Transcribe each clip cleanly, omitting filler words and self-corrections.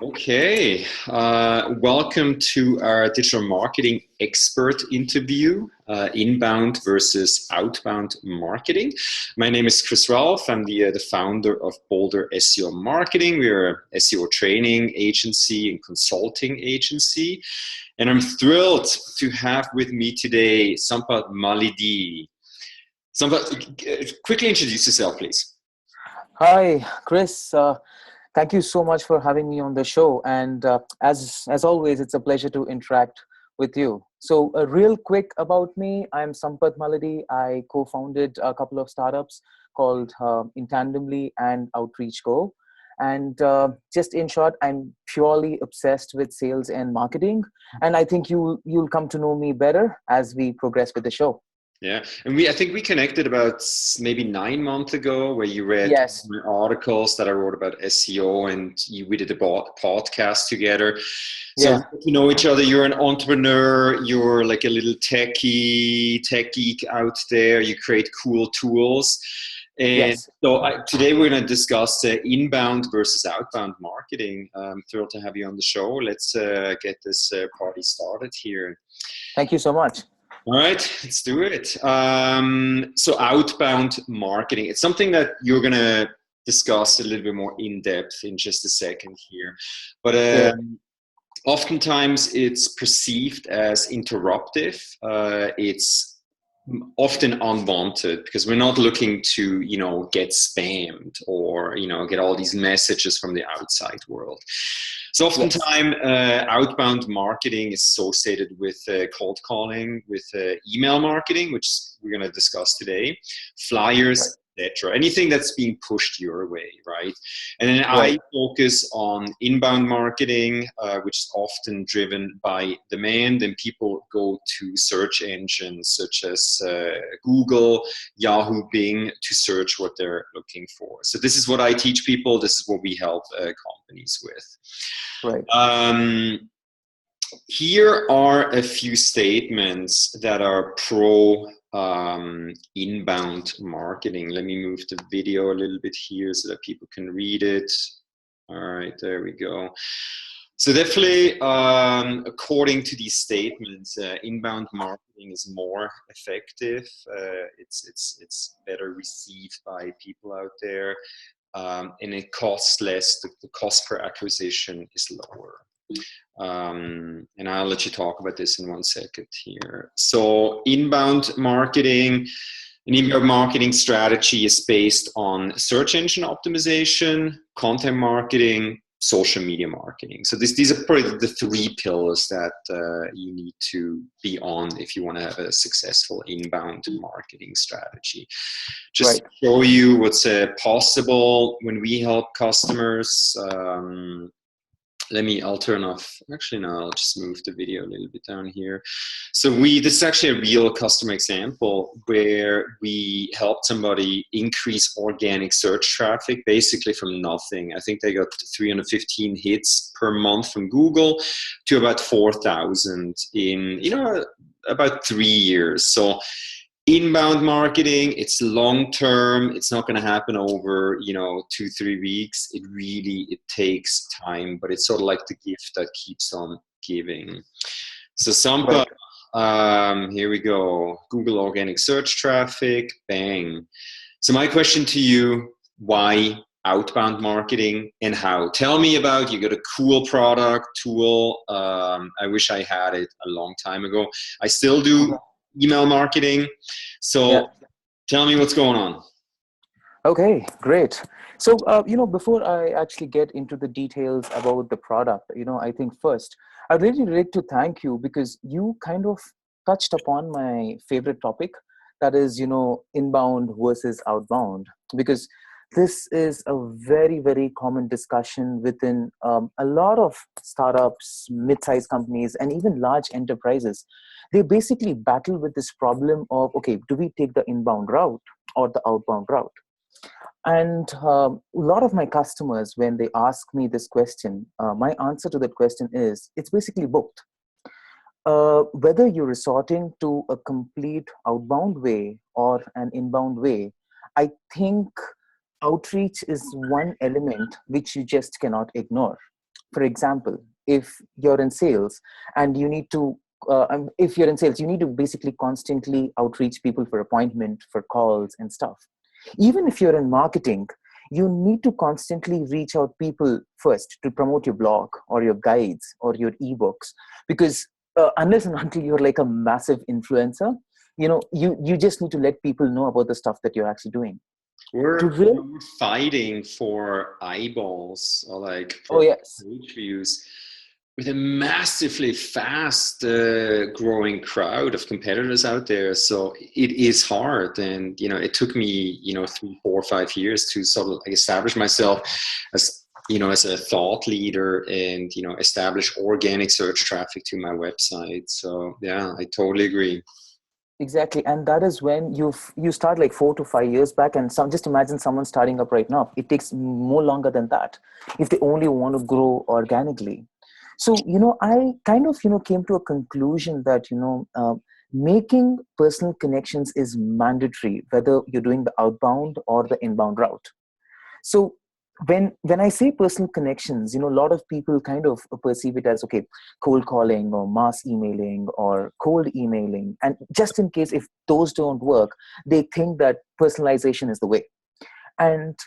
Okay, welcome to our digital marketing expert interview, inbound versus outbound marketing. My name is Chris Ralph. I'm the founder of Boulder SEO Marketing. We're an SEO training agency and consulting agency. And I'm thrilled to have with me today Sampath Mallidi. Sampath, quickly introduce yourself, please. Hi, Chris. Thank you so much for having me on the show. And as always, it's a pleasure to interact with you. So, real quick about me, I'm Sampath Mallidi. I co-founded a couple of startups called Intandemly and OutreachGo. And just in short, I'm purely obsessed with sales and marketing. And I think you'll come to know me better as we progress with the show. Yeah, and I think we connected about maybe 9 months ago, where you read Yes. my articles that I wrote about SEO, and we did a podcast together. So Yeah. we know each other. You're an entrepreneur. You're like a little tech geek out there. You create cool tools. And Yes. so today we're going to discuss inbound versus outbound marketing. I'm thrilled to have you on the show. Let's get this party started here. Thank you so much. All right, let's do it. So outbound marketing, it's something that you're going to discuss a little bit more in depth in just a second here. But Great. oftentimes it's perceived as interruptive. It's often unwanted because we're not looking to, get spammed or, get all these messages from the outside world. So oftentimes, outbound marketing is associated with cold calling, with email marketing, which we're going to discuss today, flyers, etc. Anything that's being pushed your way, right? And then I focus on inbound marketing, which is often driven by demand, and people go to search engines such as Google, Yahoo, Bing to search what they're looking for. So this is what I teach people. This is what we help companies with. Right. Here are a few statements that are pro inbound marketing. Let me move the video a little bit here so that people can read it. All right, there we go. So definitely, according to these statements, inbound marketing is more effective. It's better received by people out there, and it costs less. The cost per acquisition is lower. And I'll let you talk about this in 1 second here. So inbound marketing, an inbound marketing strategy is based on search engine optimization, content marketing, social media marketing. So these are probably the three pillars that you need to be on if you want to have a successful inbound marketing strategy. Just to show you what's possible when we help customers. I'll turn off, actually no, I'll just move the video a little bit down here. So this is actually a real customer example where we helped somebody increase organic search traffic basically from nothing. I think they got 315 hits per month from Google to about 4,000 in, about 3 years. So inbound marketing, it's long term. It's not going to happen over 2-3 weeks. It takes time, but it's sort of like the gift that keeps on giving. So Sampath, here we go. Google organic search traffic, bang. So my question to you: why outbound marketing and how? Tell me about. You got a cool product tool. I wish I had it a long time ago. I still do email marketing. So tell me what's going on. Okay, great. So, before I actually get into the details about the product, I think first, I'd really like to thank you because you kind of touched upon my favorite topic, that is, inbound versus outbound, because this is a very, very common discussion within a lot of startups, mid-sized companies, and even large enterprises. They basically battle with this problem of, okay, do we take the inbound route or the outbound route? And a lot of my customers, when they ask me this question, my answer to that question is, it's basically both. Whether you're resorting to a complete outbound way or an inbound way, I think outreach is one element which you just cannot ignore. For example, if you're in sales and you need to, if you're in sales, you need to basically constantly outreach people for appointment, for calls and stuff. Even if you're in marketing, you need to constantly reach out people first to promote your blog or your guides or your ebooks, because unless and until you're like a massive influencer, you just need to let people know about the stuff that you're actually doing. To really, We're fighting for eyeballs or like oh for yes, page views with a massively fast growing crowd of competitors out there. So it is hard. And, it took me, 3, 4, 5 years to sort of establish myself as, as a thought leader and, establish organic search traffic to my website. So yeah, I totally agree. exactly. And that is when you start like 4 to 5 years back, and just imagine someone starting up right now. It takes more longer than that if they only want to grow organically. So, I kind of, came to a conclusion that, making personal connections is mandatory, whether you're doing the outbound or the inbound route. So when I say personal connections, a lot of people kind of perceive it as, okay, cold calling or mass emailing or cold emailing. And just in case if those don't work, they think that personalization is the way. And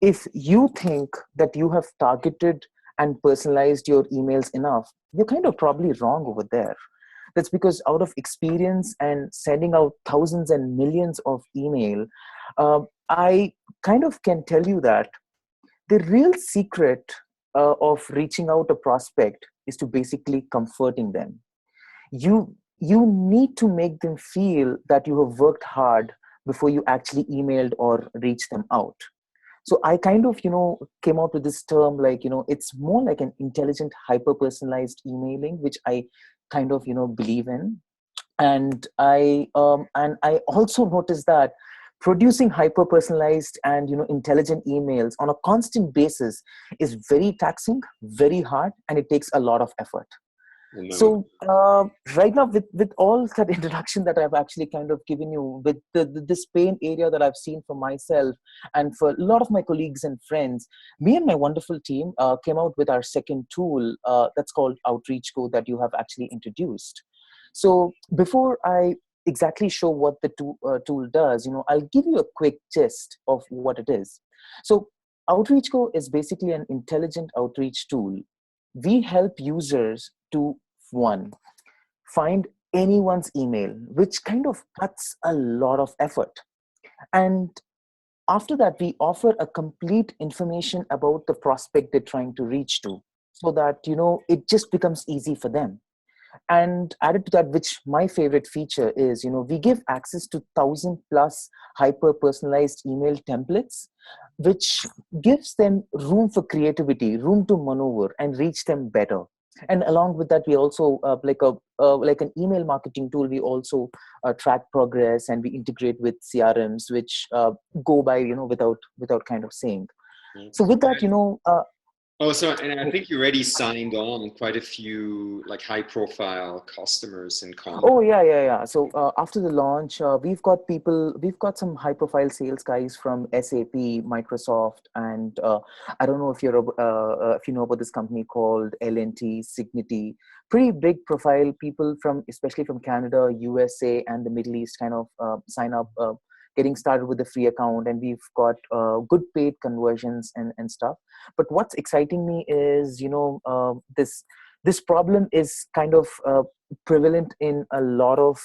if you think that you have targeted and personalized your emails enough, you're kind of probably wrong over there. That's because out of experience and sending out thousands and millions of email, I kind of can tell you that the real secret of reaching out a prospect is to basically comforting them. You need to make them feel that you have worked hard before you actually emailed or reached them out. So I kind of came out with this term, like, it's more like an intelligent hyper personalized emailing, which I kind of believe in. And I also noticed that producing hyper personalized and intelligent emails on a constant basis is very taxing, very hard, and it takes a lot of effort. So right now, with all that introduction that I've actually kind of given you, with this pain area that I've seen for myself and for a lot of my colleagues and friends, me and my wonderful team came out with our second tool that's called OutreachGo that you have actually introduced. So before I exactly show what the tool does, I'll give you a quick gist of what it is. So OutreachGo is basically an intelligent outreach tool. We help users to, one, find anyone's email, which kind of cuts a lot of effort. And after that, we offer a complete information about the prospect they're trying to reach to, so that it just becomes easy for them. And added to that, which my favorite feature is, we give access to 1,000 plus hyper personalized email templates, which gives them room for creativity, room to maneuver and reach them better. And along with that, we also like an email marketing tool. We also track progress, and we integrate with CRMs, which go by without kind of saying. So with that, Oh, so, and I think you already signed on quite a few like high profile customers and Oh contracts. yeah. So after the launch, we've got some high profile sales guys from SAP, Microsoft, and I don't know if you know about this company called L&T, Signity. Pretty big profile people from, especially from Canada, USA, and the Middle East, kind of sign up, getting started with a free account, and we've got good paid conversions and stuff. But what's exciting me is, this problem is kind of prevalent in a lot of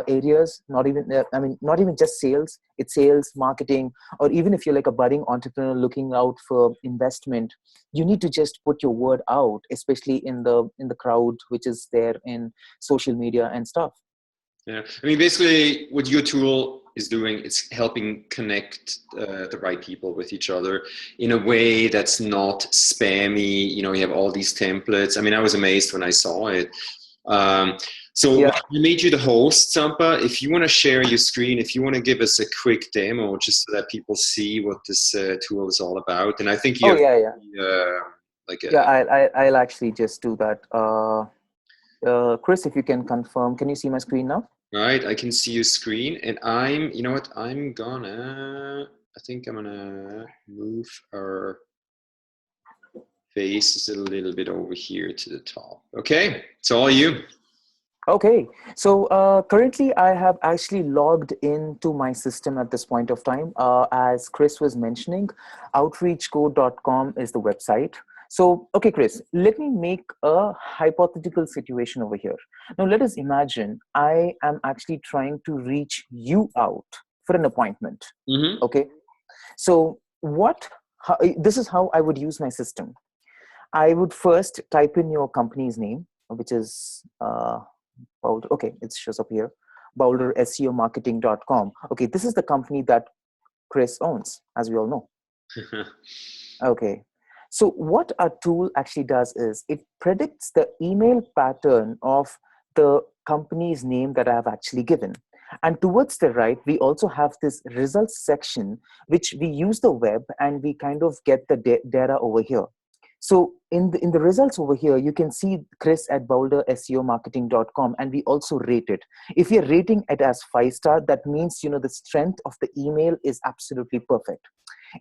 areas. Not even just sales. It's sales, marketing, or even if you're like a budding entrepreneur looking out for investment, you need to just put your word out, especially in the crowd which is there in social media and stuff. Yeah, I mean, basically, what your tool is doing, it's helping connect the right people with each other in a way that's not spammy. You have all these templates. I mean, I was amazed when I saw it. So Yeah. we made you the host, Sampa. If you want to share your screen, if you want to give us a quick demo, just so that people see what this tool is all about. And I think you Oh have yeah. like Yeah, a I'll actually just do that. Chris, if you can confirm, can you see my screen now? right. I can see your screen, and you know what? I think I'm gonna move our faces a little bit over here to the top. Okay, it's all you. Okay, so currently I have actually logged into my system at this point of time. As Chris was mentioning, OutreachGo.com is the website. So, okay, Chris, let me make a hypothetical situation over here. Now, let us imagine I am actually trying to reach you out for an appointment. Mm-hmm. Okay, so this is how I would use my system. I would first type in your company's name, which is Boulder. Okay, it shows up here. BoulderSEOmarketing.com. Okay, this is the company that Chris owns, as we all know. Okay, so what our tool actually does is it predicts the email pattern of the company's name that I have actually given. And towards the right, we also have this results section, which we use the web and we kind of get the data over here. So in the results over here, you can see Chris at BoulderSEOmarketing.com, and we also rate it. If you're rating it as 5-star, that means the strength of the email is absolutely perfect.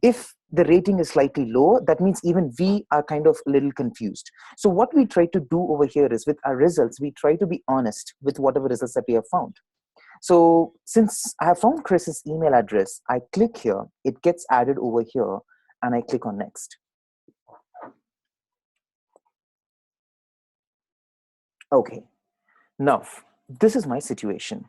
If the rating is slightly lower, that means even we are kind of a little confused. So what we try to do over here is with our results, we try to be honest with whatever results that we have found. So since I have found Chris's email address, I click here, it gets added over here, and I click on next. Okay, now this is my situation.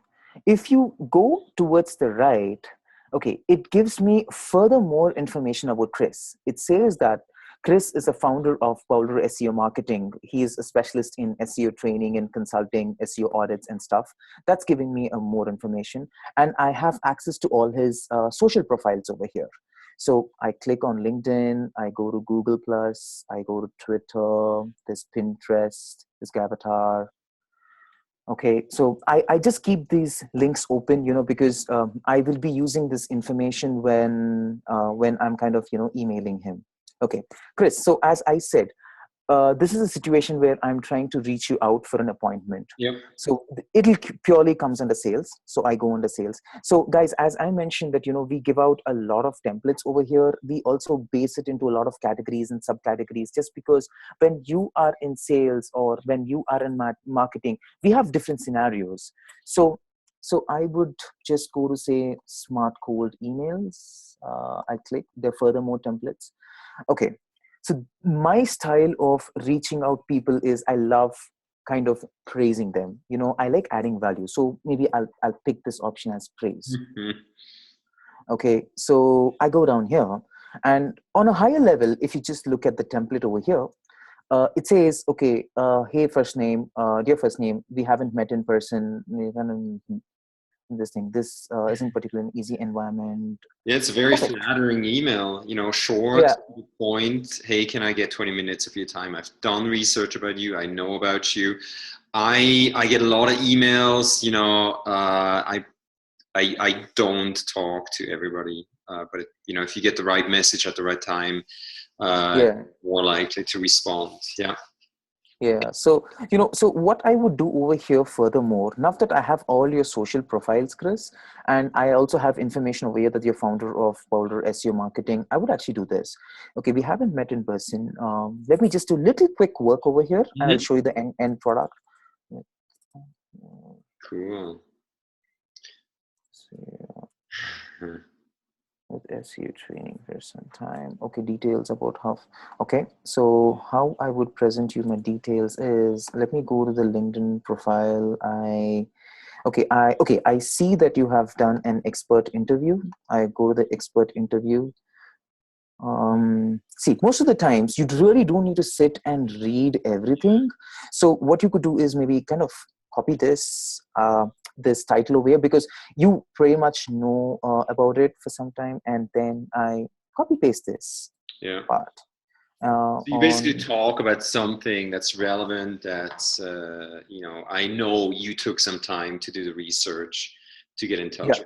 If you go towards the right, okay, it gives me further more information about Chris. It says that Chris is a founder of Boulder SEO Marketing. He is a specialist in SEO training and consulting, SEO audits and stuff. That's giving me more information. And I have access to all his social profiles over here. So I click on LinkedIn, I go to Google+, I go to Twitter, there's Pinterest, there's Avatar. Okay, so I just keep these links open, because I will be using this information when I'm kind of, emailing him. Okay, Chris, so as I said, this is a situation where I'm trying to reach you out for an appointment. Yep. So it'll purely comes under sales. So I go under sales. So guys, as I mentioned that, we give out a lot of templates over here. We also base it into a lot of categories and subcategories, just because when you are in sales or when you are in marketing, we have different scenarios. So I would just go to say smart cold emails. I click, there are furthermore templates. Okay. So my style of reaching out people is I love kind of praising them. I like adding value. So maybe I'll pick this option as praise. Mm-hmm. Okay, so I go down here, and on a higher level, if you just look at the template over here, it says, okay, hey, first name, dear first name, we haven't met in person. This isn't particularly an easy environment. Yeah, it's a very Okay. flattering email, short, Yeah. to the point. Hey, can I get 20 minutes of your time? I've done research about you. I know about you. I get a lot of emails, I don't talk to everybody, but if you get the right message at the right time, Yeah. more likely to respond. Yeah. Yeah. So, so what I would do over here furthermore, now that I have all your social profiles, Chris, and I also have information over here that you're founder of Boulder SEO Marketing, I would actually do this. Okay, we haven't met in person. Let me just do a little quick work over here, and I'll show you the end product. Cool. So, with SEO training for some time. Okay, details about how. Okay, so how I would present you my details is, let me go to the LinkedIn profile. I see that you have done an expert interview. I go to the expert interview. See, most of the times you really don't need to sit and read everything. So what you could do is maybe kind of copy this title over here, because you pretty much know about it for some time, and then I copy paste this part. So you basically talk about something that's relevant, that's I know you took some time to do the research to get in touch.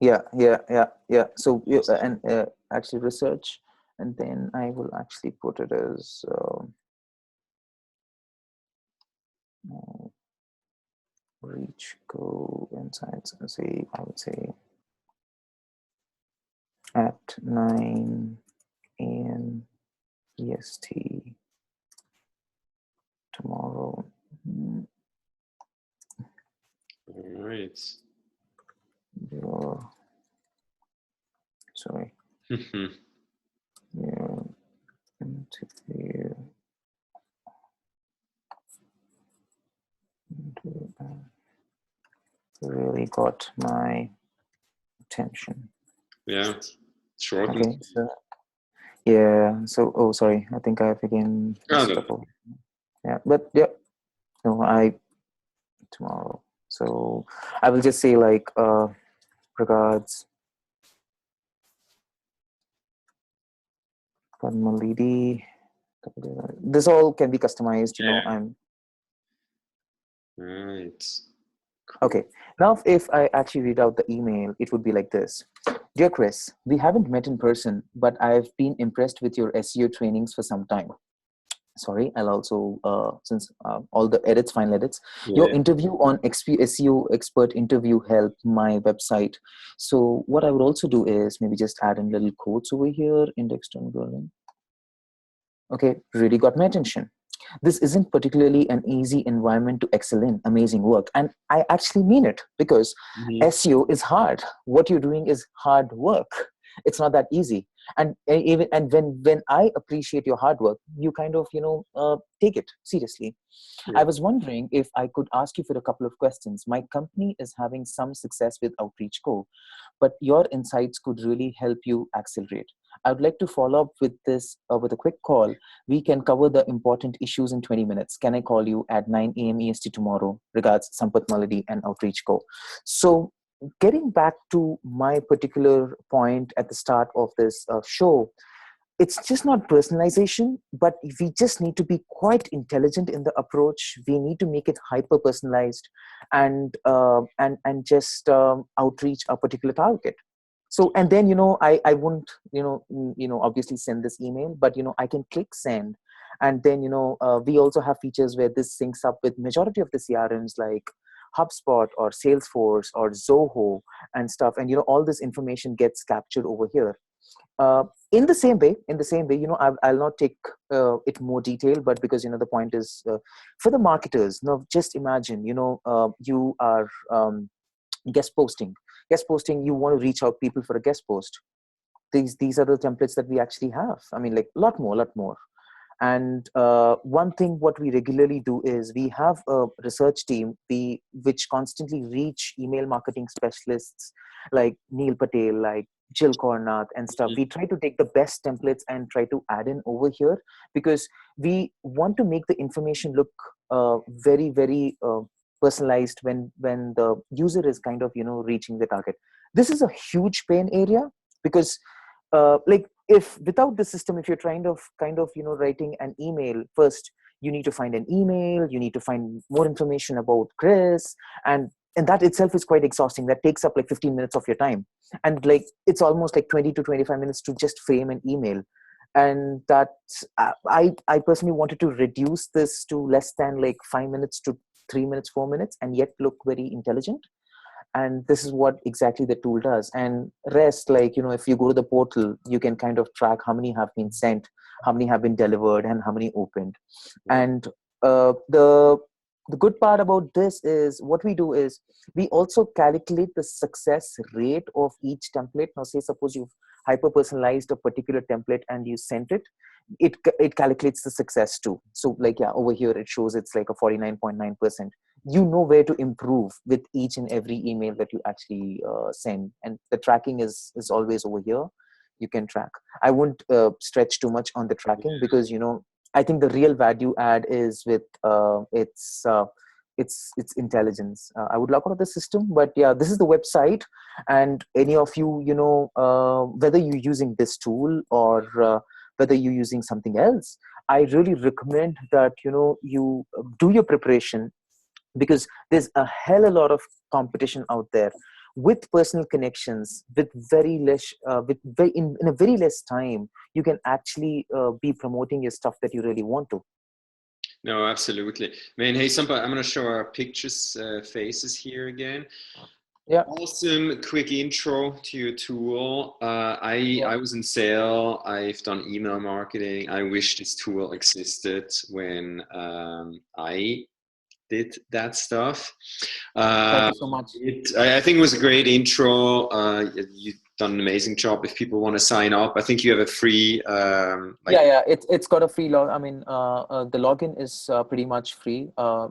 Yeah. So actually research, and then I will actually put it as reach, go, insights, and say, I would say at 9 a.m. EST. right. Sorry. Yeah. Interview. Really got my attention. Yeah, shortly. Okay. So, yeah. So, oh, sorry. I think I again messed Oh, up. Yeah. But yeah. No, tomorrow. So I will just say like regards Mallidi. This all can be customized, you know. I'm right. Cool. okay. Now, if I actually read out the email, it would be like this. Dear Chris, we haven't met in person, but I've been impressed with your SEO trainings for some time. Sorry, I'll also, since all the edits, final edits, your Yeah. interview on SEO expert interview helped my website. So what I would also do is maybe just add in little quotes over here, indexed on Berlin. Okay, really got my attention. This isn't particularly an easy environment to excel in. Amazing work. And I actually mean it, because SEO is hard. What you're doing is hard work. It's not that easy. And even and when I appreciate your hard work, you kind of, take it seriously. Yeah. I was wondering if I could ask you for a couple of questions. My company is having some success with OutreachGo, but your insights could really help you accelerate. I would like to follow up with this with a quick call. We can cover the important issues in 20 minutes. Can I call you at 9 a.m. EST tomorrow? Regards, Sampath Mallidi and OutreachGo. So getting back to my particular point at the start of this show, it's just not personalization, but we just need to be quite intelligent in the approach. We need to make it hyper personalized and just outreach a particular target. So, and then, I wouldn't, obviously send this email, but, I can click send. And then, we also have features where this syncs up with majority of the CRMs like HubSpot or Salesforce or Zoho and stuff. And, all this information gets captured over here. In the same way, I'll not take it more detail, but because, the point is for the marketers. Now, just imagine, you are guest posting. You want to reach out people for a guest post. These are the templates that we actually have. I mean, like a lot more. And one thing what we regularly do is we have a research team which constantly reach email marketing specialists like Neil Patel, like Jill Kornath and stuff. We try to take the best templates and try to add in over here, because we want to make the information look very, very personalized when the user is kind of, reaching the target. This is a huge pain area, because like if without the system, if you're trying to kind of, writing an email, first you need to find an email, you need to find more information about Chris, and that itself is quite exhausting. That takes up like 15 minutes of your time, and like it's almost like 20 to 25 minutes to just frame an email. And that I personally wanted to reduce this to less than like 5 minutes to 3 minutes, 4 minutes, and yet look very intelligent. And this is what exactly the tool does. And rest, like, if you go to the portal, you can kind of track how many have been sent, how many have been delivered, and how many opened. And the good part about this is what we do is we also calculate the success rate of each template. Now, say suppose you've hyper personalized a particular template and you sent it, it calculates the success too. So like, yeah, over here it shows it's like a 49.9%. You know where to improve with each and every email that you actually send, and the tracking is always over here. You can track. I won't stretch too much on the tracking, because I think the real value add is with its intelligence. I would log out of the system, but yeah, this is the website. And any of you, whether you're using this tool or whether you're using something else, I really recommend that you do your preparation, because there's a hell a lot of competition out there with personal connections, with very less in a very less time. You can actually be promoting your stuff that you really want to. No, absolutely. Man, hey, Sampath, I'm going to show our pictures, faces here again. Yeah. Awesome. Quick intro to your tool. I was in sale. I've done email marketing. I wish this tool existed when I did that stuff. Thank you so much. I think it was a great intro. You've done an amazing job. If people want to sign up, I think you have a free. Yeah, it's got a free log. I mean, the login is pretty much free. I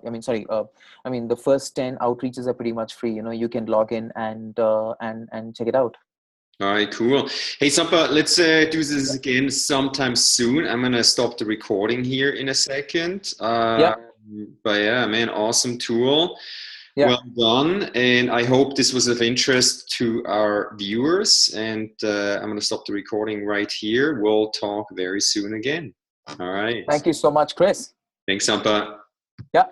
mean, the first 10 outreaches are pretty much free. You know, you can log in and check it out. All right, cool. Hey, Sampa, let's do this again sometime soon. I'm gonna stop the recording here in a second. Yeah. But yeah, man, awesome tool. Yeah. Well done, and I hope this was of interest to our viewers. And I'm gonna stop the recording right here. We'll talk very soon again. All right. Thank you so much, Chris. Thanks, Sampa. Yeah.